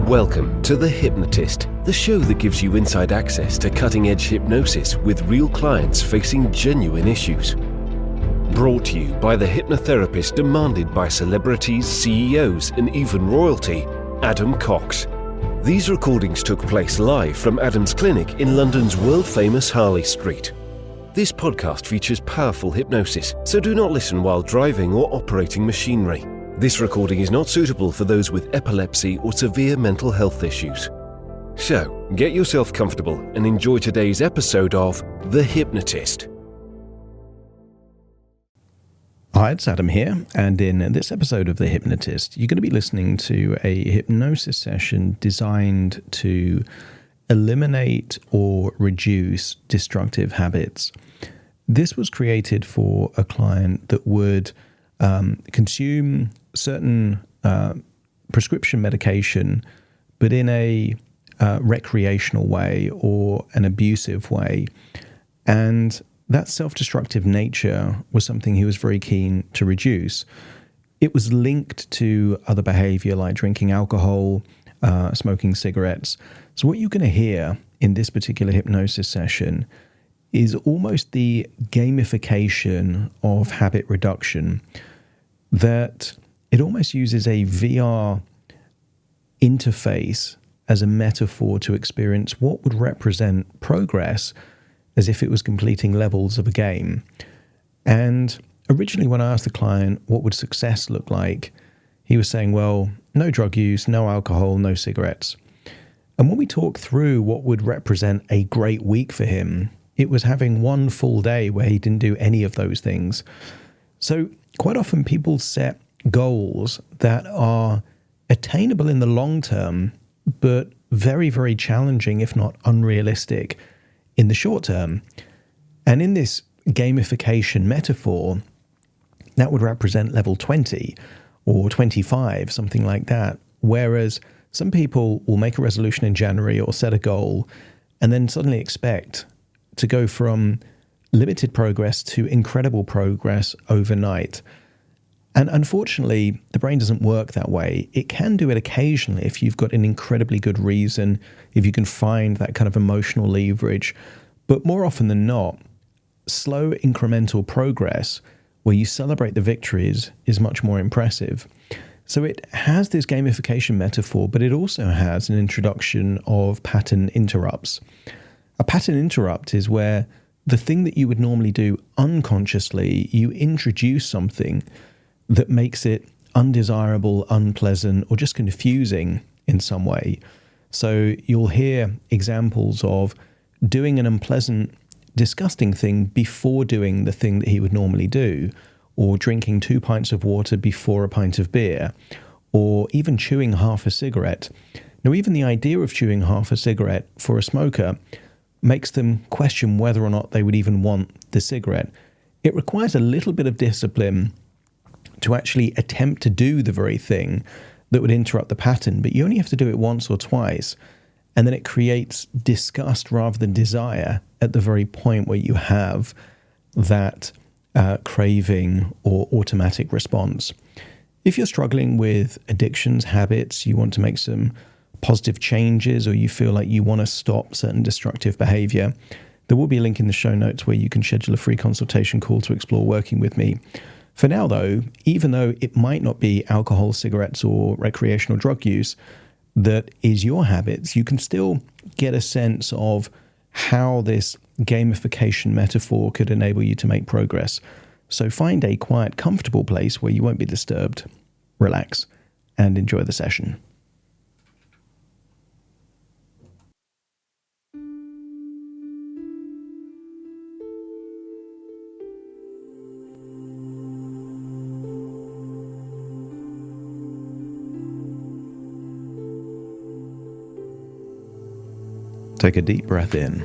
Welcome to The Hypnotist, the show that gives you inside access to cutting-edge hypnosis with real clients facing genuine issues. Brought to you by the hypnotherapist demanded by celebrities, CEOs, and even royalty, Adam Cox. These recordings took place live from Adam's clinic in London's world-famous Harley Street. This podcast features powerful hypnosis, so do not listen while driving or operating machinery. This recording is not suitable for those with epilepsy or severe mental health issues. So, get yourself comfortable and enjoy today's episode of The Hypnotist. Hi, it's Adam here, and in this episode of The Hypnotist, you're going to be listening to a hypnosis session designed to eliminate or reduce destructive habits. This was created for a client that would consume certain prescription medication, but in a recreational way or an abusive way. And that self-destructive nature was something he was very keen to reduce. It was linked to other behavior like drinking alcohol, smoking cigarettes. So what you're going to hear in this particular hypnosis session is almost the gamification of habit reduction, that it almost uses a VR interface as a metaphor to experience what would represent progress as if it was completing levels of a game. And originally when I asked the client what would success look like, he was saying, well, no drug use, no alcohol, no cigarettes. And when we talked through what would represent a great week for him, it was having one full day where he didn't do any of those things. So quite often people set goals that are attainable in the long term, but very, very challenging, if not unrealistic, in the short term. And in this gamification metaphor, that would represent level 20 or 25, something like that. Whereas some people will make a resolution in January or set a goal and then suddenly expect to go from limited progress to incredible progress overnight. And unfortunately, the brain doesn't work that way. It can do it occasionally if you've got an incredibly good reason, if you can find that kind of emotional leverage. But more often than not, slow incremental progress where you celebrate the victories is much more impressive. So it has this gamification metaphor, but it also has an introduction of pattern interrupts. A pattern interrupt is where the thing that you would normally do unconsciously, you introduce something that makes it undesirable, unpleasant, or just confusing in some way. So you'll hear examples of doing an unpleasant, disgusting thing before doing the thing that he would normally do, or drinking 2 pints of water before a pint of beer, or even chewing half a cigarette. Now, even the idea of chewing half a cigarette for a smoker makes them question whether or not they would even want the cigarette. It requires a little bit of discipline to actually attempt to do the very thing that would interrupt the pattern, but you only have to do it once or twice, and then it creates disgust rather than desire at the very point where you have that craving or automatic response. If you're struggling with addictions, habits, you want to make some positive changes, or you feel like you want to stop certain destructive behavior, there will be a link in the show notes where you can schedule a free consultation call to explore working with me. For now, though, even though it might not be alcohol, cigarettes, or recreational drug use that is your habits, you can still get a sense of how this gamification metaphor could enable you to make progress. So find a quiet, comfortable place where you won't be disturbed, relax, and enjoy the session. Take a deep breath in.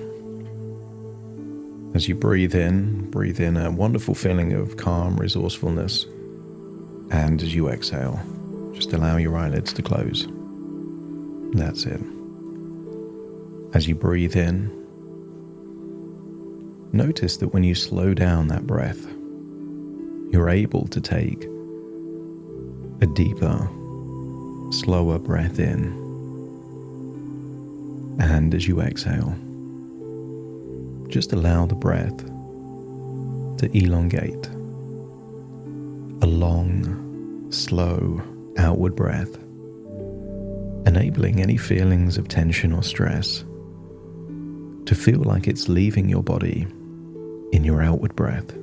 As you breathe in a wonderful feeling of calm, resourcefulness. And as you exhale, just allow your eyelids to close. That's it. As you breathe in, notice that when you slow down that breath, you're able to take a deeper, slower breath in And as you exhale, just allow the breath to elongate. A long, slow, outward breath, enabling any feelings of tension or stress to feel like it's leaving your body in your outward breath.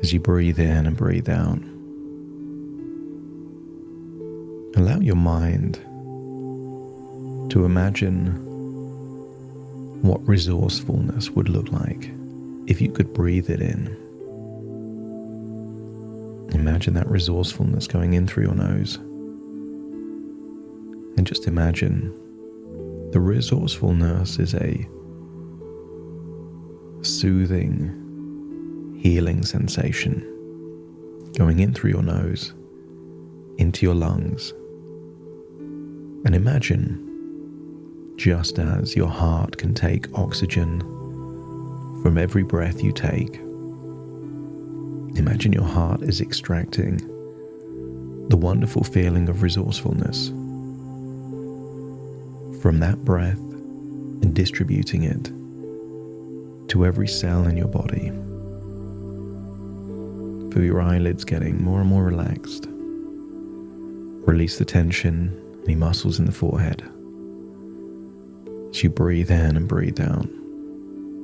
As you breathe in and breathe out, allow your mind to imagine what resourcefulness would look like if you could breathe it in. Imagine that resourcefulness going in through your nose. And just imagine the resourcefulness is a soothing, healing sensation going in through your nose, into your lungs. And imagine, just as your heart can take oxygen from every breath you take, imagine your heart is extracting the wonderful feeling of resourcefulness from that breath and distributing it to every cell in your body. Feel your eyelids getting more and more relaxed. Release the tension, any muscles in the forehead. As you breathe in and breathe out,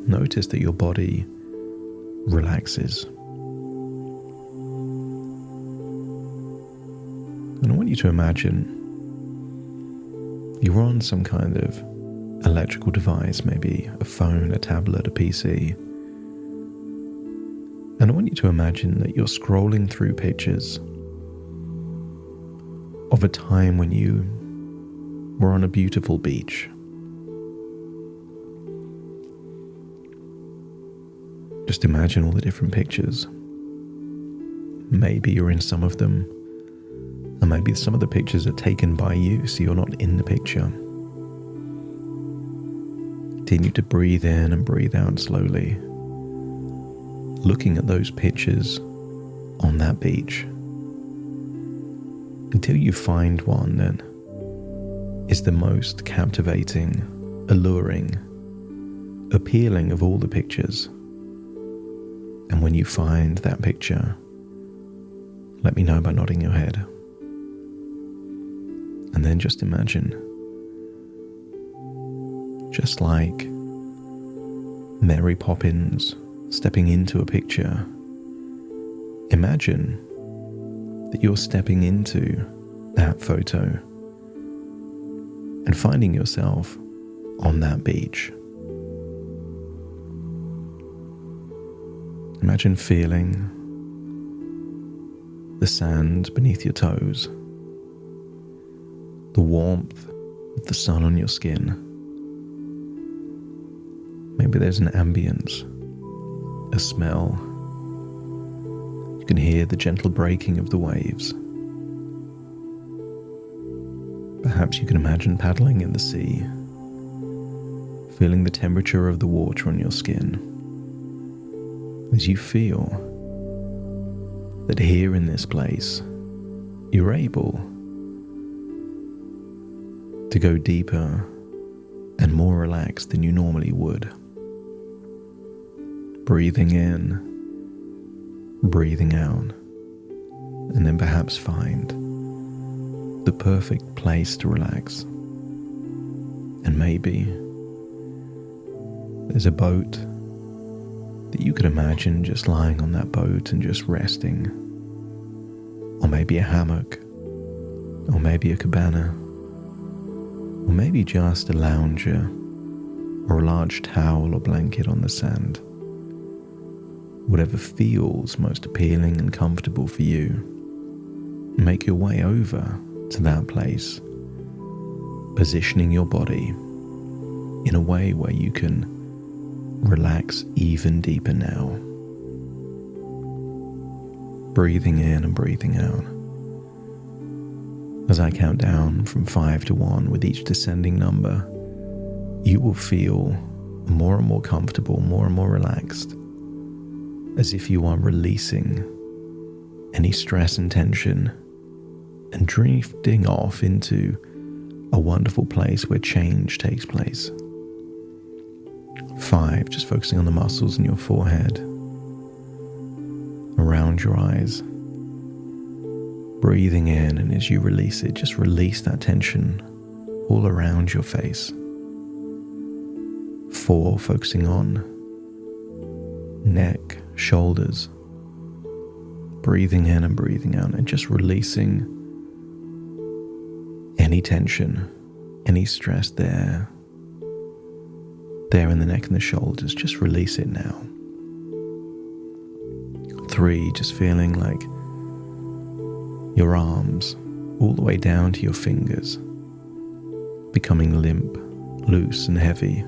notice that your body relaxes. And I want you to imagine you're on some kind of electrical device, maybe a phone, a tablet, a PC. And I want you to imagine that you're scrolling through pictures of a time when you were on a beautiful beach. Just imagine all the different pictures. Maybe you're in some of them, and maybe some of the pictures are taken by you, so you're not in the picture. Continue to breathe in and breathe out slowly, looking at those pictures on that beach, until you find one that is the most captivating, alluring, appealing of all the pictures. And when you find that picture, let me know by nodding your head. And then just imagine, just like Mary Poppins stepping into a picture, imagine that you're stepping into that photo and finding yourself on that beach. Imagine feeling the sand beneath your toes, the warmth of the sun on your skin. Maybe there's an ambience, a smell. You can hear the gentle breaking of the waves. Perhaps you can imagine paddling in the sea, feeling the temperature of the water on your skin, as you feel that here in this place, you're able to go deeper and more relaxed than you normally would. Breathing in, breathing out, and then perhaps find the perfect place to relax. And maybe there's a boat that you could imagine just lying on that boat and just resting. Or maybe a hammock, or maybe a cabana, or maybe just a lounger, or a large towel or blanket on the sand. Whatever feels most appealing and comfortable for you, make your way over to that place, positioning your body in a way where you can relax even deeper now. Breathing in and breathing out. As I count down from 5 to 1 with each descending number, you will feel more and more comfortable, more and more relaxed, as if you are releasing any stress and tension and drifting off into a wonderful place where change takes place. 5, just focusing on the muscles in your forehead, around your eyes. Breathing in, and as you release it, just release that tension all around your face. 4, focusing on neck, shoulders. Breathing in and breathing out, and just releasing any tension, any stress there in the neck and the shoulders. Just release it now. 3, just feeling like your arms all the way down to your fingers, becoming limp, loose and heavy,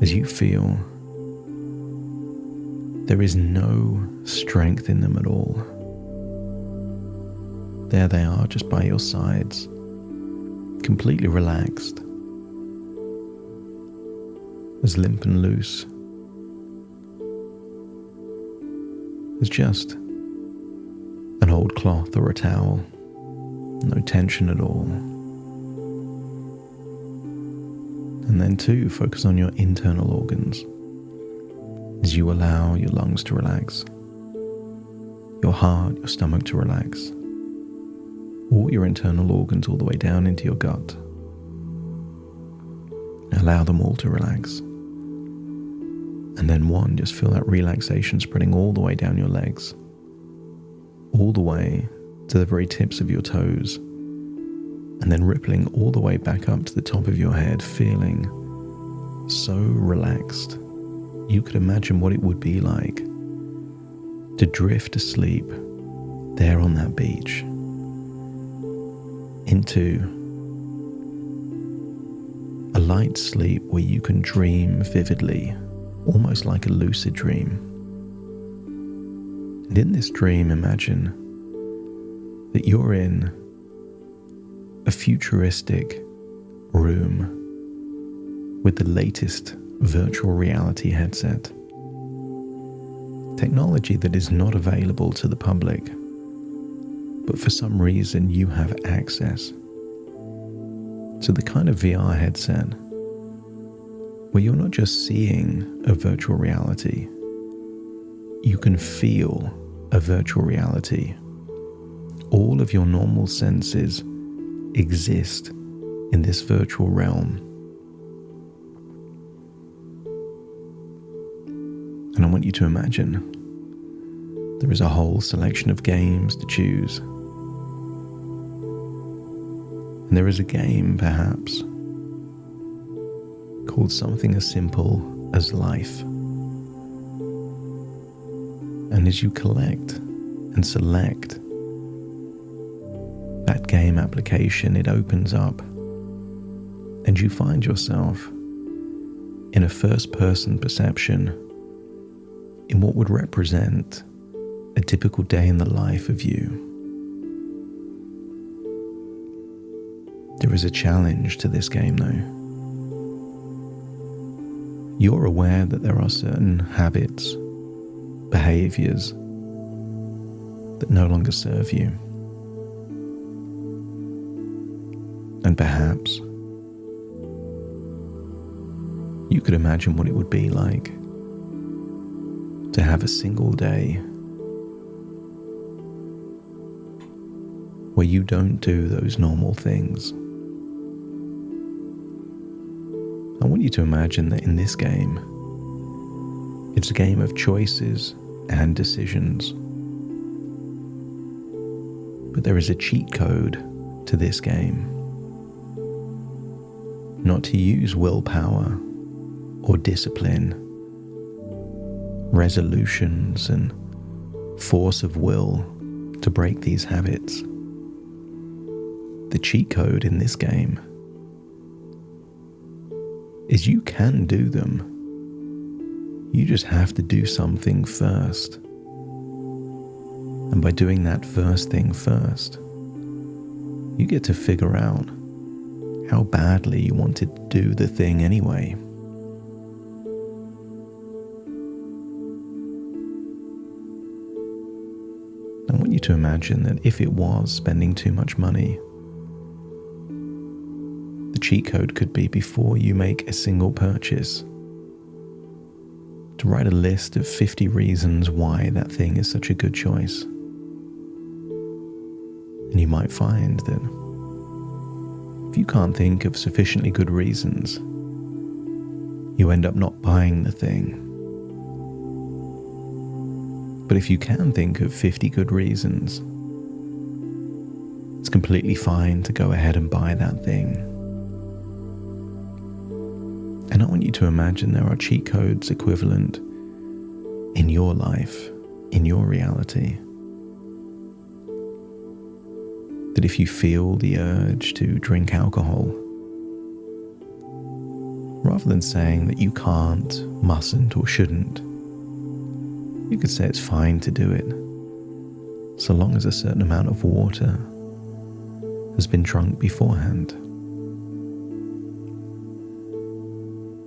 as you feel there is no strength in them at all. There they are, just by your sides, completely relaxed, as limp and loose as just an old cloth or a towel. No tension at all. And then 2, focus on your internal organs as you allow your lungs to relax, your heart, your stomach to relax, all your internal organs all the way down into your gut. Allow them all to relax. And then 1, just feel that relaxation spreading all the way down your legs, all the way to the very tips of your toes, and then rippling all the way back up to the top of your head, feeling so relaxed. You could imagine what it would be like to drift asleep there on that beach into a light sleep where you can dream vividly, almost like a lucid dream. And in this dream, imagine that you're in a futuristic room with the latest virtual reality headset. Technology that is not available to the public, but for some reason you have access to the kind of VR headset where you're not just seeing a virtual reality, you can feel a virtual reality. All of your normal senses exist in this virtual realm. And I want you to imagine there is a whole selection of games to choose. And there is a game, perhaps, called something as simple as life. And as you collect and select that game application, it opens up and you find yourself in a first-person perception in what would represent a typical day in the life of you. There is a challenge to this game though. You're aware that there are certain habits, behaviours that no longer serve you. And perhaps you could imagine what it would be like to have a single day where you don't do those normal things. I want you to imagine that in this game, it's a game of choices and decisions. But there is a cheat code to this game. Not to use willpower or discipline, resolutions and force of will to break these habits. The cheat code in this game is you can do them. You just have to do something first. And by doing that first thing first, you get to figure out how badly you wanted to do the thing anyway. I want you to imagine that if it was spending too much money, cheat code could be, before you make a single purchase, to write a list of 50 reasons why that thing is such a good choice. And you might find that if you can't think of sufficiently good reasons, you end up not buying the thing. But if you can think of 50 good reasons, it's completely fine to go ahead and buy that thing. And I want you to imagine there are cheat codes equivalent in your life, in your reality. That if you feel the urge to drink alcohol, rather than saying that you can't, mustn't, or shouldn't, you could say it's fine to do it, so long as a certain amount of water has been drunk beforehand.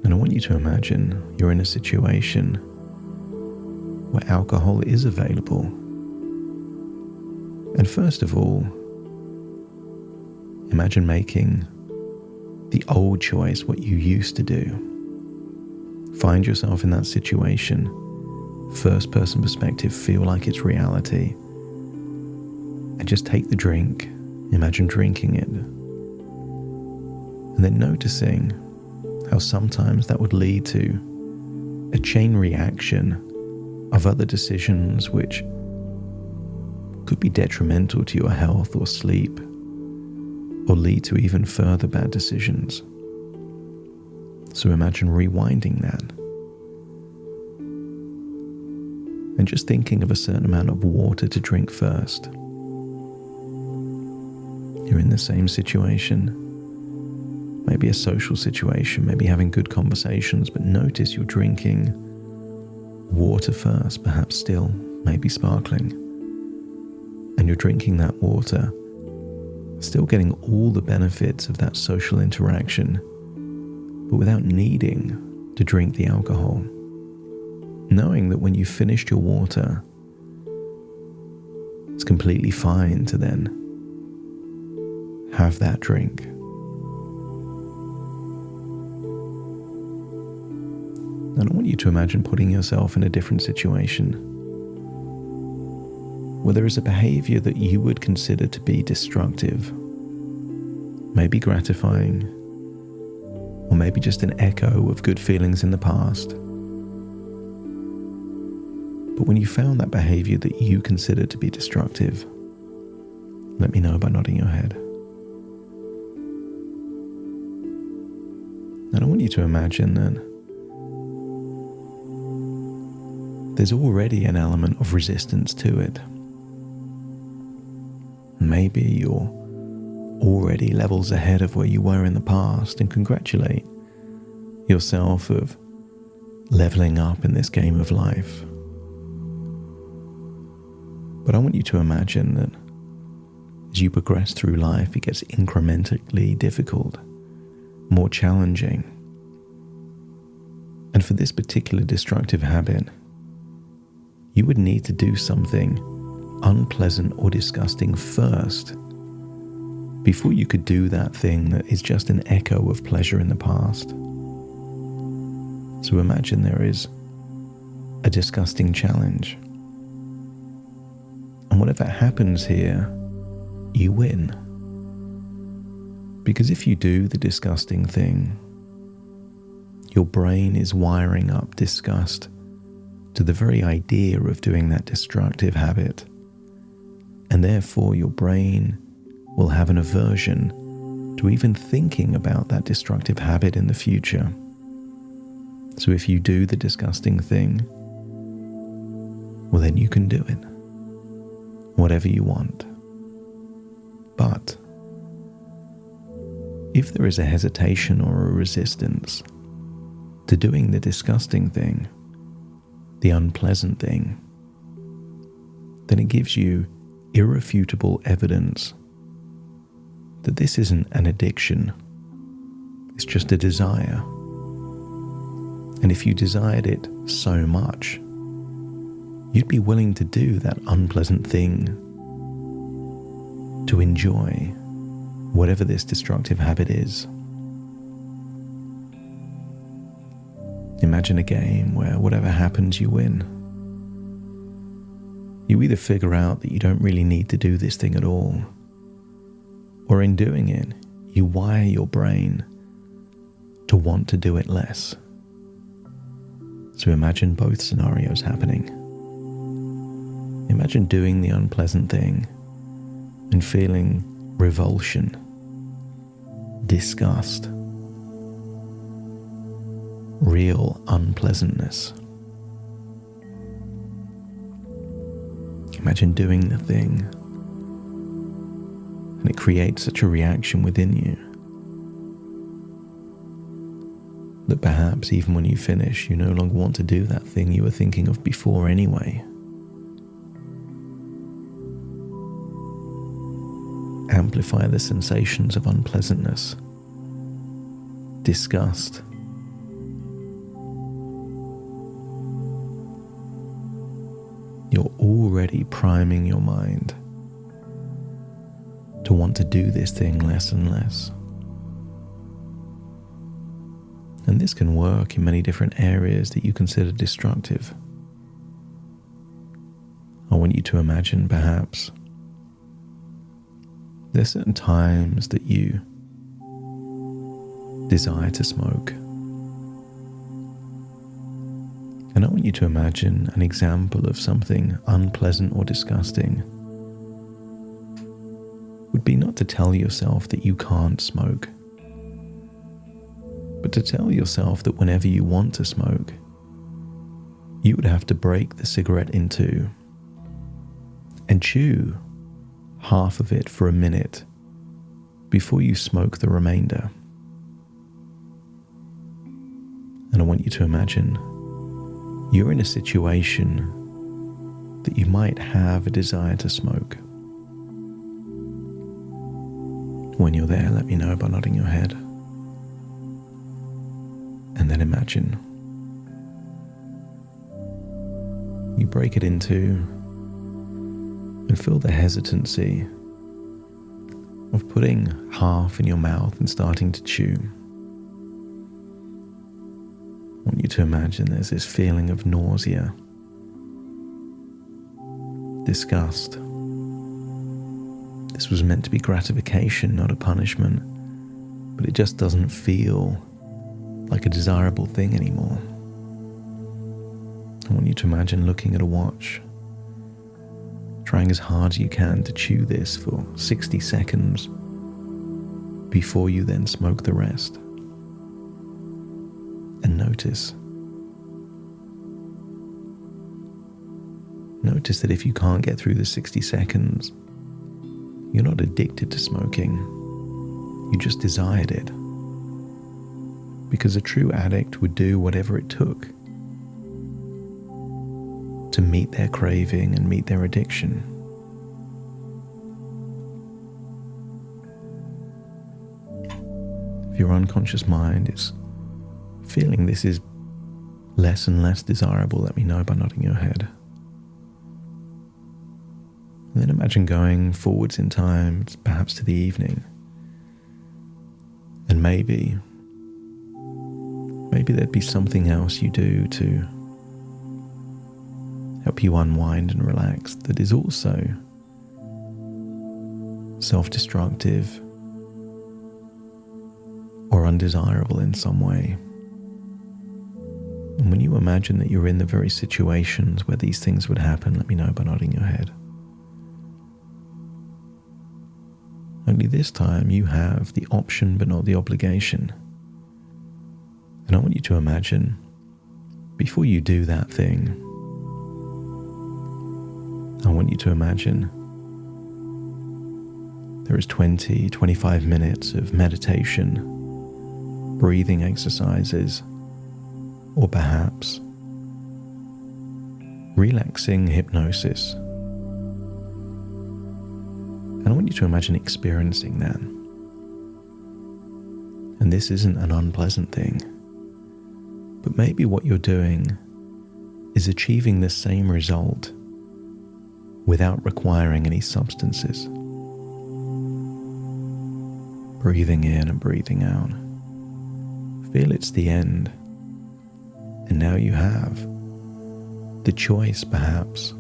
And I want you to imagine you're in a situation where alcohol is available. And first of all, imagine making the old choice, what you used to do. Find yourself in that situation, first person perspective, feel like it's reality, and just take the drink, imagine drinking it, and then noticing how sometimes that would lead to a chain reaction of other decisions which could be detrimental to your health or sleep, or lead to even further bad decisions. So imagine rewinding that and just thinking of a certain amount of water to drink first. You're in the same situation, maybe a social situation, maybe having good conversations, but notice you're drinking water first, perhaps still, maybe sparkling. And you're drinking that water, still getting all the benefits of that social interaction, but without needing to drink the alcohol. Knowing that when you've finished your water, it's completely fine to then have that drink. And I want you to imagine putting yourself in a different situation where there is a behaviour that you would consider to be destructive, maybe gratifying, or maybe just an echo of good feelings in the past. But when you found that behaviour that you consider to be destructive, let me know by nodding your head. And I want you to imagine that there's already an element of resistance to it. Maybe you're already levels ahead of where you were in the past, and congratulate yourself of leveling up in this game of life. But I want you to imagine that as you progress through life, it gets incrementally difficult, more challenging. And for this particular destructive habit, you would need to do something unpleasant or disgusting first before you could do that thing that is just an echo of pleasure in the past. So imagine there is a disgusting challenge. And whatever happens here, you win. Because if you do the disgusting thing, your brain is wiring up disgust to the very idea of doing that destructive habit. And therefore your brain will have an aversion to even thinking about that destructive habit in the future. So if you do the disgusting thing, well then you can do it. Whatever you want. But if there is a hesitation or a resistance to doing the disgusting thing, the unpleasant thing, then it gives you irrefutable evidence that this isn't an addiction, it's just a desire. And if you desired it so much, you'd be willing to do that unpleasant thing to enjoy whatever this destructive habit is. Imagine a game where whatever happens, you win. You either figure out that you don't really need to do this thing at all, or in doing it, you wire your brain to want to do it less. So imagine both scenarios happening. Imagine doing the unpleasant thing and feeling revulsion, disgust, real unpleasantness. Imagine doing the thing, and it creates such a reaction within you that perhaps even when you finish, you no longer want to do that thing you were thinking of before anyway. Amplify the sensations of unpleasantness, disgust. You're already priming your mind to want to do this thing less and less. And this can work in many different areas that you consider destructive. I want you to imagine perhaps there's certain times that you desire to smoke. And I want you to imagine an example of something unpleasant or disgusting would be not to tell yourself that you can't smoke, but to tell yourself that whenever you want to smoke, you would have to break the cigarette in two and chew half of it for a minute before you smoke the remainder. And I want you to imagine you're in a situation that you might have a desire to smoke. When you're there, let me know by nodding your head. And then imagine you break it in two and feel the hesitancy of putting half in your mouth and starting to chew. I want you to imagine there's this feeling of nausea, disgust. This was meant to be gratification, not a punishment, but it just doesn't feel like a desirable thing anymore. I want you to imagine looking at a watch, trying as hard as you can to chew this for 60 seconds before you then smoke the rest. And notice that if you can't get through the 60 seconds, you're not addicted to smoking. You just desired it. Because a true addict would do whatever it took to meet their craving and meet their addiction. If your unconscious mind is feeling this is less and less desirable, let me know by nodding your head. And then imagine going forwards in time, perhaps to the evening. And maybe there'd be something else you do to help you unwind and relax that is also self-destructive or undesirable in some way. And when you imagine that you're in the very situations where these things would happen, let me know by nodding your head. Only this time you have the option but not the obligation. And I want you to imagine, before you do that thing, I want you to imagine there is 20, 25 minutes of meditation, breathing exercises, or perhaps relaxing hypnosis. And I want you to imagine experiencing that. And this isn't an unpleasant thing, but maybe what you're doing is achieving the same result without requiring any substances. Breathing in and breathing out. Feel it's the end. And now you have the choice, perhaps,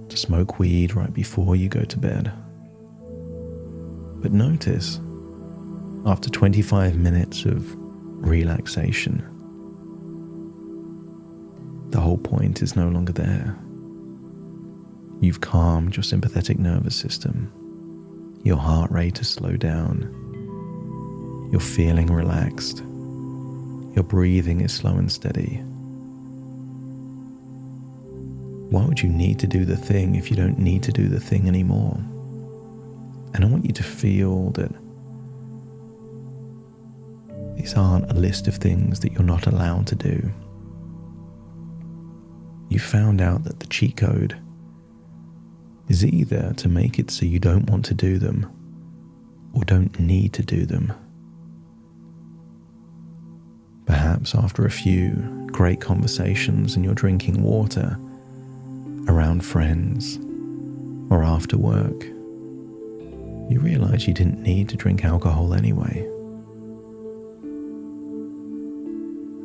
to smoke weed right before you go to bed. But notice, after 25 minutes of relaxation, the whole point is no longer there. You've calmed your sympathetic nervous system. Your heart rate has slowed down. You're feeling relaxed. Your breathing is slow and steady. Why would you need to do the thing if you don't need to do the thing anymore? And I want you to feel that these aren't a list of things that you're not allowed to do. You found out that the cheat code is either to make it so you don't want to do them or don't need to do them. Perhaps after a few great conversations and you're drinking water around friends or after work, you realize you didn't need to drink alcohol anyway.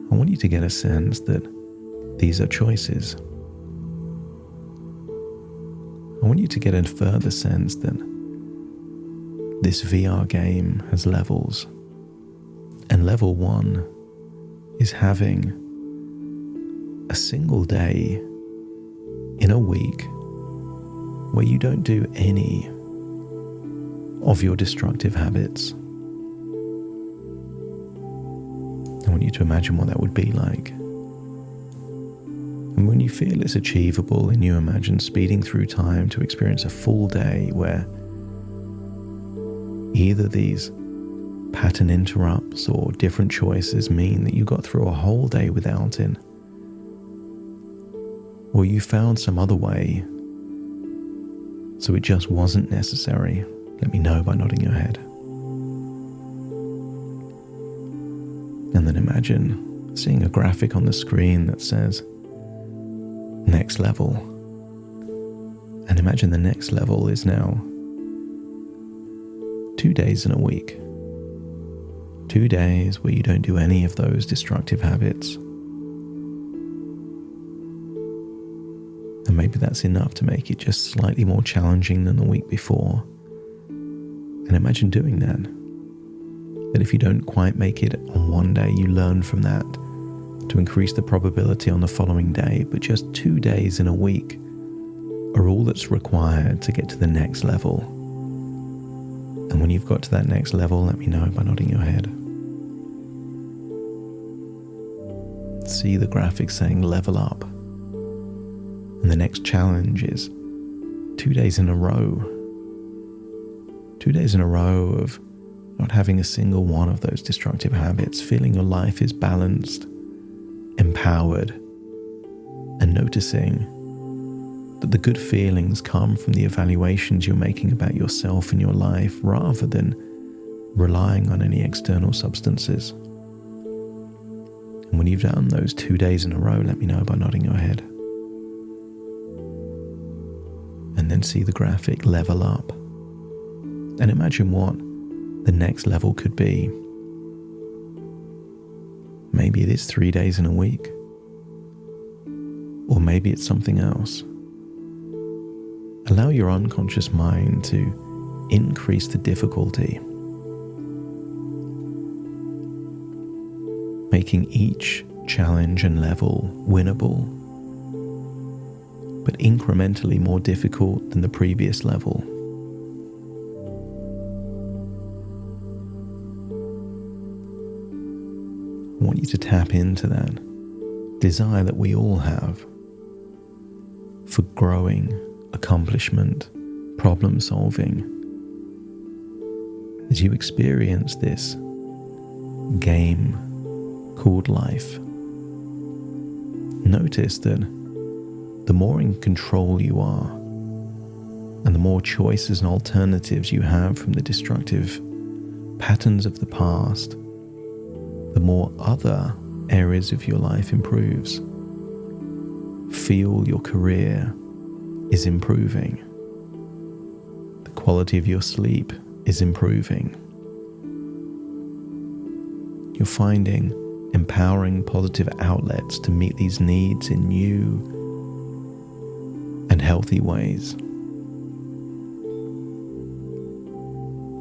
I want you to get a sense that these are choices. I want you to get a further sense that this VR game has levels, and level 1 is having a single day in a week where you don't do any of your destructive habits. I want you to imagine what that would be like. And when you feel it's achievable and you imagine speeding through time to experience a full day where either these pattern interrupts or different choices mean that you got through a whole day without it, or you found some other way so it just wasn't necessary, let me know by nodding your head. And then imagine seeing a graphic on the screen that says next level. And imagine the next level is now 2 days in a week. 2 days where you don't do any of those destructive habits. And maybe that's enough to make it just slightly more challenging than the week before. And imagine doing that. That if you don't quite make it on one day, you learn from that to increase the probability on the following day. But just 2 days in a week are all that's required to get to the next level. And when you've got to that next level, let me know by nodding your head. See the graphic saying level up. And the next challenge is 2 days in a row. 2 days in a row of not having a single one of those destructive habits, feeling your life is balanced, empowered, and noticing that the good feelings come from the evaluations you're making about yourself and your life rather than relying on any external substances. And when you've done those 2 days in a row, let me know by nodding your head. And then see the graphic level up. And imagine what the next level could be. Maybe it is 3 days in a week. Or maybe it's something else. Allow your unconscious mind to increase the difficulty, making each challenge and level winnable, but incrementally more difficult than the previous level. I want you to tap into that desire that we all have for growing, accomplishment, problem solving. As you experience this game called life, notice that the more in control you are and the more choices and alternatives you have from the destructive patterns of the past, the more other areas of your life improves. Feel your career is improving. The quality of your sleep is improving. You're finding empowering positive outlets to meet these needs in new and healthy ways.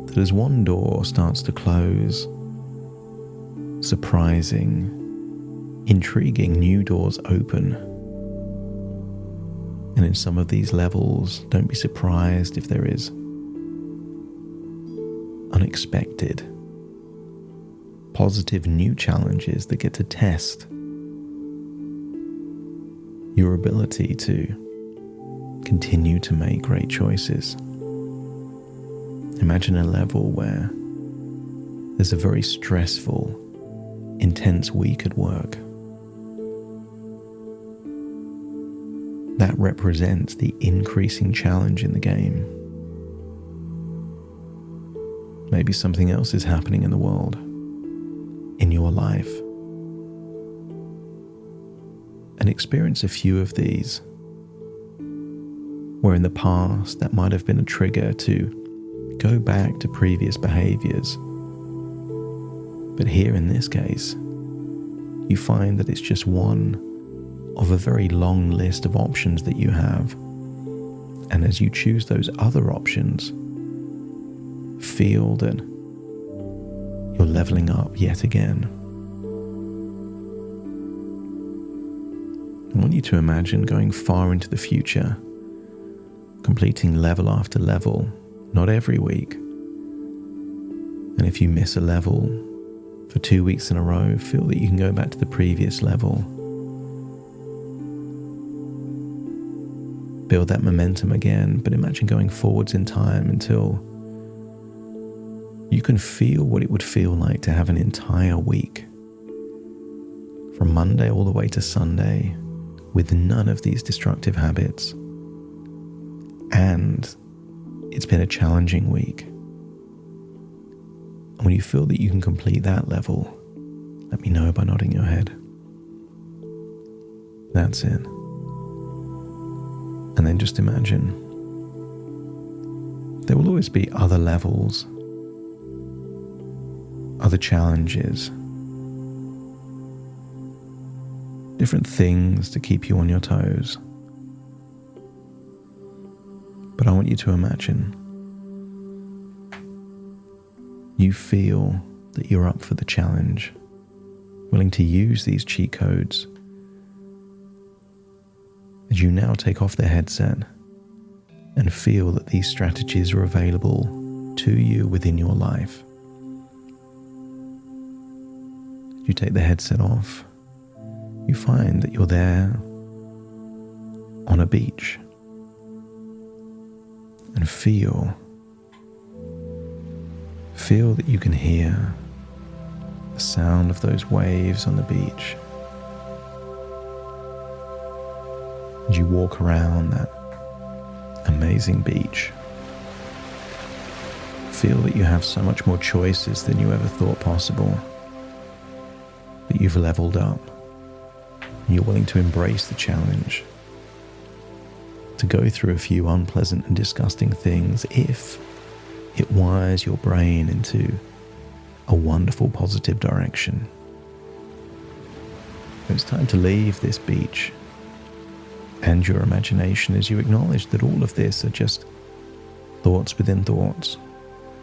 That as one door starts to close, surprising, intriguing new doors open. And in some of these levels, don't be surprised if there is unexpected, positive new challenges that get to test your ability to continue to make great choices. Imagine a level where there's a very stressful, intense week at work. That represents the increasing challenge in the game. Maybe something else is happening in the world, in your life. And experience a few of these, where in the past that might have been a trigger to go back to previous behaviours. But here in this case, you find that it's just one of a very long list of options that you have. And as you choose those other options, feel that you're leveling up yet again. I want you to imagine going far into the future, completing level after level, not every week. And if you miss a level for 2 weeks in a row, feel that you can go back to the previous level. Build that momentum again, but imagine going forwards in time until you can feel what it would feel like to have an entire week, from Monday all the way to Sunday, with none of these destructive habits. And it's been a challenging week. And when you feel that you can complete that level, let me know by nodding your head. That's it. And then just imagine there will always be other levels, other challenges, different things to keep you on your toes. But I want you to imagine you feel that you're up for the challenge, willing to use these cheat codes as you now take off the headset and feel that these strategies are available to you within your life. You take the headset off, you find that you're there on a beach, and feel that you can hear the sound of those waves on the beach. As you walk around that amazing beach, feel that you have so much more choices than you ever thought possible, that you've leveled up, and you're willing to embrace the challenge, to go through a few unpleasant and disgusting things if it wires your brain into a wonderful positive direction. It's time to leave this beach and your imagination as you acknowledge that all of this are just thoughts within thoughts,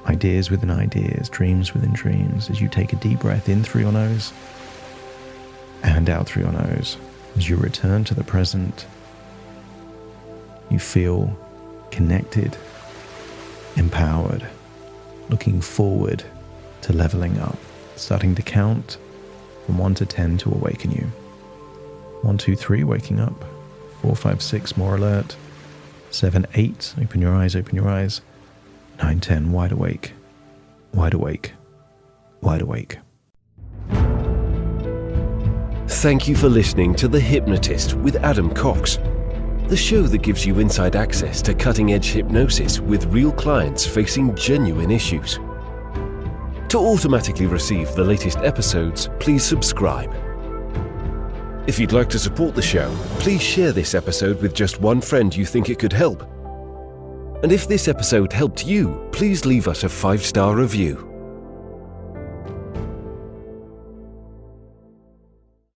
ideas within ideas, dreams within dreams, as you take a deep breath in through your nose and out through your nose. As you return to the present, you feel connected, empowered, looking forward to leveling up, starting to count from 1 to 10 to awaken you. 1, 2, 3, waking up. 4, 5, 6, more alert. 7, 8, open your eyes, open your eyes. 9, 10, wide awake, wide awake, wide awake. Thank you for listening to The Hypnotist with Adam Cox, the show that gives you inside access to cutting-edge hypnosis with real clients facing genuine issues. To automatically receive the latest episodes, please subscribe. If you'd like to support the show, please share this episode with just one friend you think it could help. And if this episode helped you, please leave us a 5-star review.